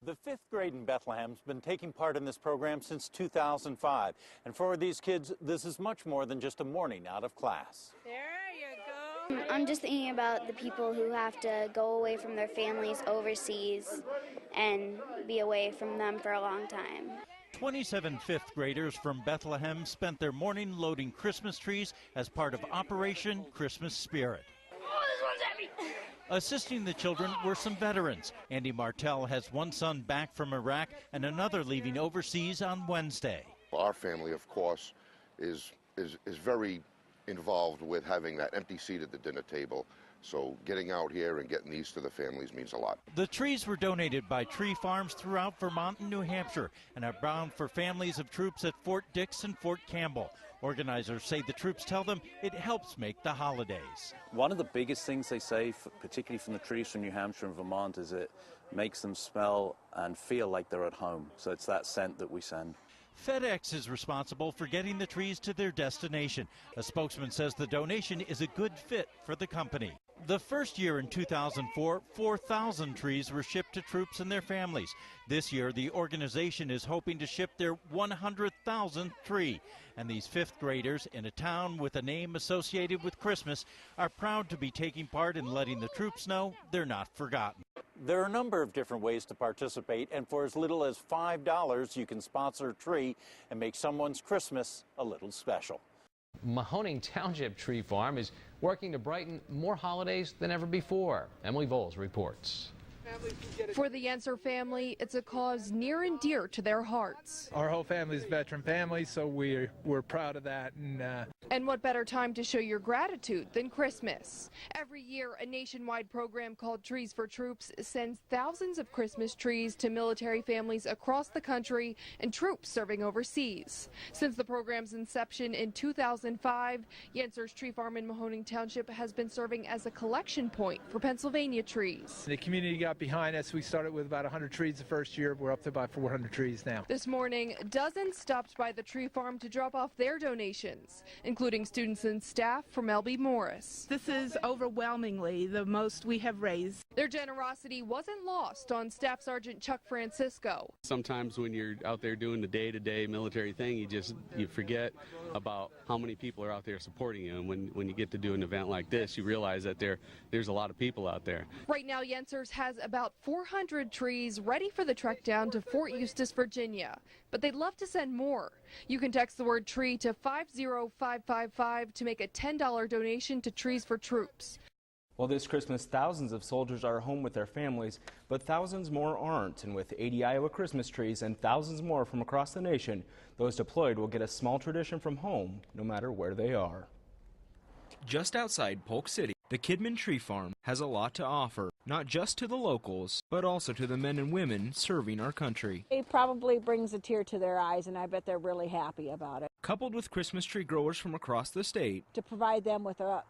The fifth grade in Bethlehem has been taking part in this program since 2005. And for these kids, this is much more than just a morning out of class. There you go. I'm just thinking about the people who have to go away from their families overseas and be away from them for a long time. 27 fifth graders from Bethlehem spent their morning loading Christmas trees as part of Operation Christmas Spirit. Oh, this one's at me! Assisting the children were some veterans. Andy Martell has one son back from Iraq and another leaving overseas on Wednesday. Our family, of course, is very involved with having that empty seat at the dinner table. So getting out here and getting these to the families means a lot. The trees were donated by tree farms throughout Vermont and New Hampshire and are bound for families of troops at Fort Dix and Fort Campbell. Organizers say the troops tell them it helps make the holidays. One of the biggest things they say, particularly from the trees from New Hampshire and Vermont, is it makes them smell and feel like they're at home. So it's that scent that we send. FedEx is responsible for getting the trees to their destination. A spokesman says the donation is a good fit for the company. The first year in 2004, 4,000 trees were shipped to troops and their families. This year, the organization is hoping to ship their 100,000th tree. And these fifth graders in a town with a name associated with Christmas are proud to be taking part in letting the troops know they're not forgotten. There are a number of different ways to participate, and for as little as $5, you can sponsor a tree and make someone's Christmas a little special. Mahoning Township Tree Farm is working to brighten more holidays than ever before. Emily Voles reports. For the Yenser family, it's a cause near and dear to their hearts. Our whole family is veteran family, so we're proud of that. And what better time to show your gratitude than Christmas? Every year, a nationwide program called Trees for Troops sends thousands of Christmas trees to military families across the country and troops serving overseas. Since the program's inception in 2005, Yenser's Tree Farm in Mahoning Township has been serving as a collection point for Pennsylvania trees. The community got behind us. We started with about 100 trees the first year. We're up to about 400 trees now. This morning, dozens stopped by the tree farm to drop off their donations, including students and staff from LB Morris. This is overwhelmingly the most we have raised. Their generosity wasn't lost on Staff Sergeant Chuck Francisco. Sometimes when you're out there doing the day-to-day military thing, you forget about how many people are out there supporting you. And when you get to do an event like this, you realize that there's a lot of people out there. Right now, Yenser's has about 400 trees ready for the trek down to Fort Eustis, Virginia. But they'd love to send more. You can text the word tree to 50555 to make a $10 donation to Trees for Troops. Well, this Christmas, thousands of soldiers are home with their families, but thousands more aren't. And with 80 Iowa Christmas trees and thousands more from across the nation, those deployed will get a small tradition from home, no matter where they are. Just outside Polk City, the Kidman Tree Farm has a lot to offer, not just to the locals, but also to the men and women serving our country. It probably brings a tear to their eyes, and I bet they're really happy about it. Coupled with Christmas tree growers from across the state. To provide them with a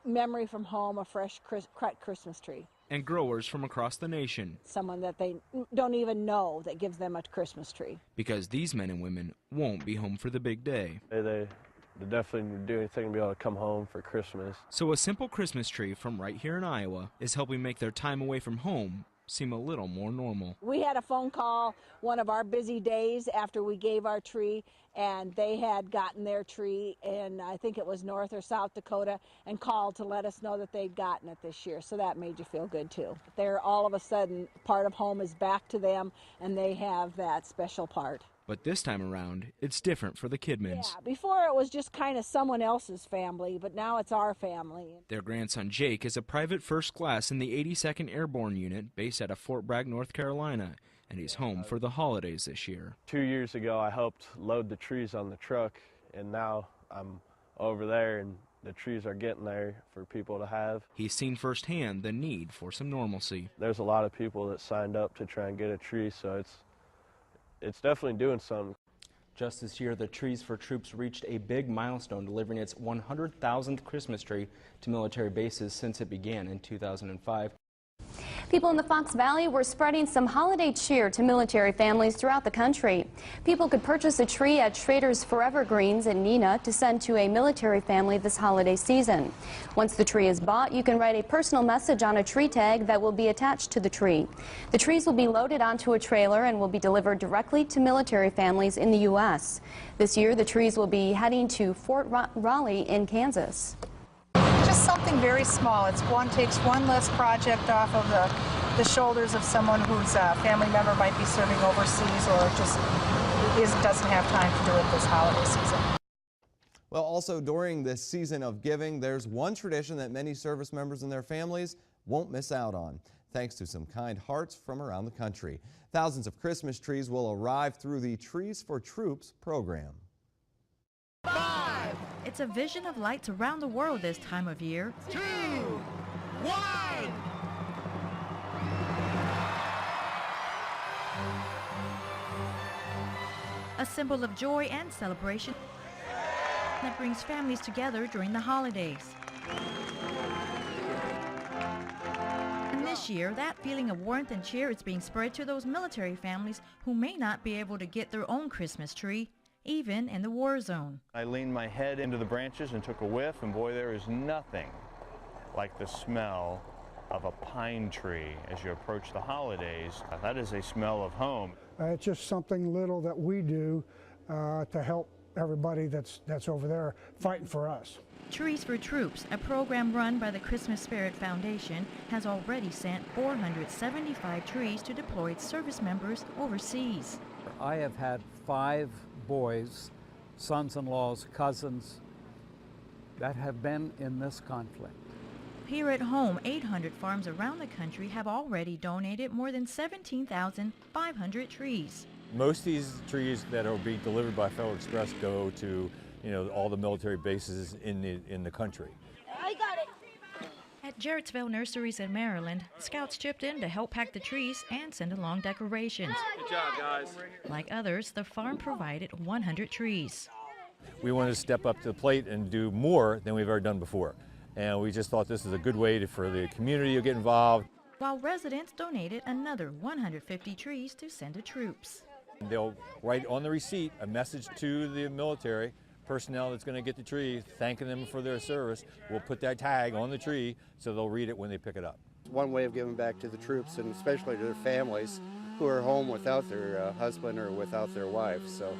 memory from home, a fresh cut Christmas tree. And growers from across the nation. Someone that they don't even know that gives them a Christmas tree. Because these men and women won't be home for the big day. They definitely do anything to be able to come home for Christmas. So a simple Christmas tree from right here in Iowa is helping make their time away from home seem a little more normal. We had a phone call one of our busy days after we gave our tree, and they had gotten their tree in, I think it was North or South Dakota, and called to let us know that they'd gotten it this year. So that made you feel good too. They're all of a sudden, part of home is back to them, and they have that special part. But this time around, it's different for the Kidmans. Yeah, before it was just kind of someone else's family, but now it's our family. Their grandson Jake is a private first class in the 82nd Airborne Unit based out of Fort Bragg, North Carolina, and he's home for the holidays this year. 2 years ago, I helped load the trees on the truck, and now I'm over there, and the trees are getting there for people to have. He's seen firsthand the need for some normalcy. There's a lot of people that signed up to try and get a tree, so it's definitely doing something. Just this year, the Trees for Troops reached a big milestone, delivering its 100,000th Christmas tree to military bases since it began in 2005. People in the Fox Valley were spreading some holiday cheer to military families throughout the country. People could purchase a tree at Schrader's Forever Greens in Neenah to send to a military family this holiday season. Once the tree is bought, you can write a personal message on a tree tag that will be attached to the tree. The trees will be loaded onto a trailer and will be delivered directly to military families in the U.S. This year, the trees will be heading to Fort Raleigh in Kansas. Just something very small. Takes one less project off of the shoulders of someone whose family member might be serving overseas or just doesn't have time to do it this holiday season. Well, also during this season of giving, there's one tradition that many service members and their families won't miss out on, thanks to some kind hearts from around the country. Thousands of Christmas trees will arrive through the Trees for Troops program. 5. It's a vision of lights around the world this time of year. 2, 1. A symbol of joy and celebration that brings families together during the holidays. And this year, that feeling of warmth and cheer is being spread to those military families who may not be able to get their own Christmas tree, even in the war zone. I leaned my head into the branches and took a whiff, and boy, there is nothing like the smell of a pine tree as you approach the holidays. That is a smell of home. It's just something little that we do to help everybody that's over there fighting for us. Trees for Troops, a program run by the Christmas Spirit Foundation, has already sent 475 trees to deployed service members overseas. I have had 5 boys, sons-in-laws, cousins that have been in this conflict. Here at home, 800 farms around the country have already donated more than 17,500 trees. Most of these trees that are being delivered by Federal Express go to, all the military bases in the country. I got it. At Jarrettsville Nurseries in Maryland, scouts chipped in to help pack the trees and send along decorations. Good job, guys. Like others, the farm provided 100 trees. We wanted to step up to the plate and do more than we've ever done before. And we just thought this is a good way for the community to get involved. While residents donated another 150 trees to send to troops. They'll write on the receipt a message to the military personnel that's going to get the tree, thanking them for their service. We'll put that tag on the tree so they'll read it when they pick it up. It's one way of giving back to the troops, and especially to their families who are home without their husband or without their wife. So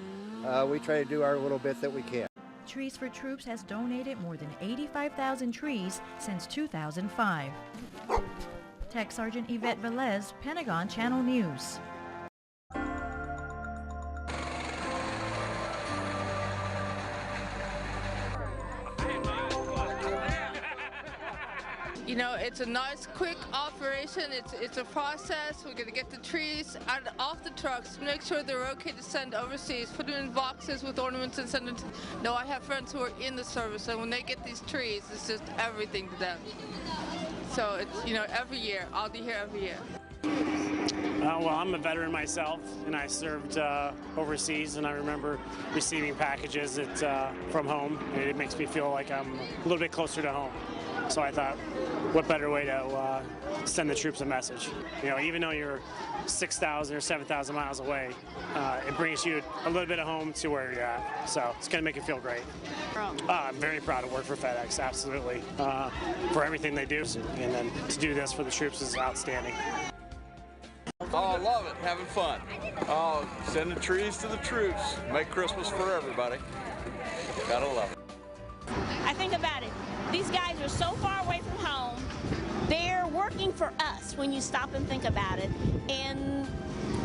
we try to do our little bit that we can. Trees for Troops has donated more than 85,000 trees since 2005. Tech Sergeant Yvette Velez, Pentagon Channel News. It's a nice, quick operation. It's a process. We're going to get the trees off the trucks, make sure they're okay to send overseas, put them in boxes with ornaments and send them to... No, I have friends who are in the service, and when they get these trees, it's just everything to them. So it's, every year. I'll be here every year. Well, I'm a veteran myself, and I served overseas, and I remember receiving packages from home, and it makes me feel like I'm a little bit closer to home. So I thought, what better way to send the troops a message? Even though you're 6,000 or 7,000 miles away, it brings you a little bit of home to where you're at. So it's going to make you feel great. I'm very proud to work for FedEx, absolutely, for everything they do. And then to do this for the troops is outstanding. Oh, I love it. Having fun. Oh, sending trees to the troops. Make Christmas for everybody. Gotta love it. I think about it. These guys are so far away from home. They're working for us when you stop and think about it. And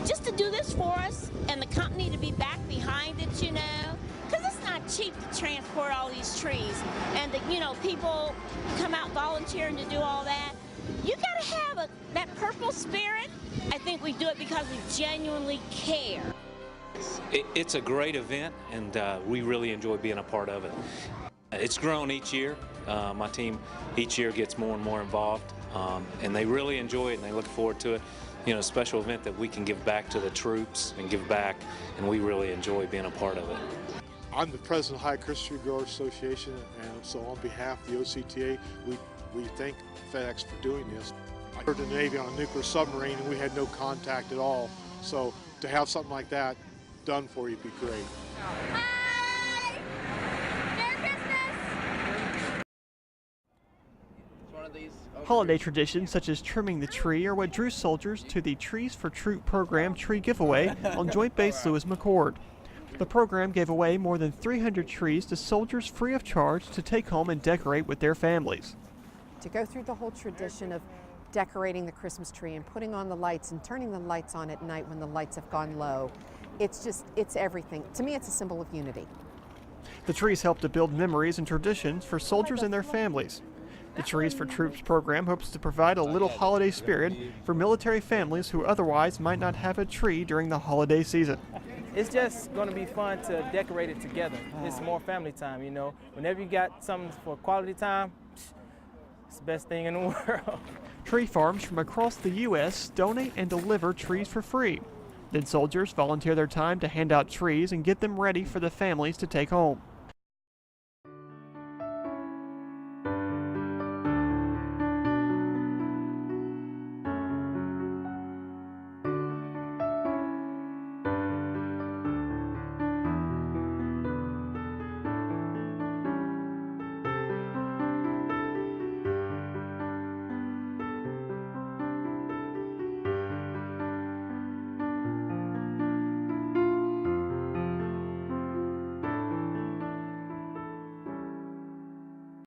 just to do this for us and the company to be back behind it, because it's not cheap to transport all these trees. And, people come out volunteering to do all that. You got to have that purple spirit. I think we do it because we genuinely care. It's a great event, and we really enjoy being a part of it. It's grown each year. My team each year gets more and more involved, and they really enjoy it, and they look forward to it. A special event that we can give back to the troops and give back, and we really enjoy being a part of it. I'm the president of High Christmas Tree Growers Association, and so on behalf of the OCTA, we thank FedEx for doing this. I served in the Navy on a nuclear submarine and we had no contact at all. So to have something like that done for you would be great. Holiday traditions such as trimming the tree are what drew soldiers to the Trees for Troop program tree giveaway on Joint Base Lewis McChord. The program gave away more than 300 trees to soldiers free of charge to take home and decorate with their families. To go through the whole tradition of decorating the Christmas tree and putting on the lights and turning the lights on at night when the lights have gone low, it's everything. To me, it's a symbol of unity. The trees help to build memories and traditions for soldiers and their families. The Trees for Troops program hopes to provide a little holiday spirit for military families who otherwise might not have a tree during the holiday season. It's just going to be fun to decorate it together. It's more family time, you know. Whenever you got something for quality time, it's the best thing in the world. Tree farms from across the U.S. donate and deliver trees for free. Then soldiers volunteer their time to hand out trees and get them ready for the families to take home.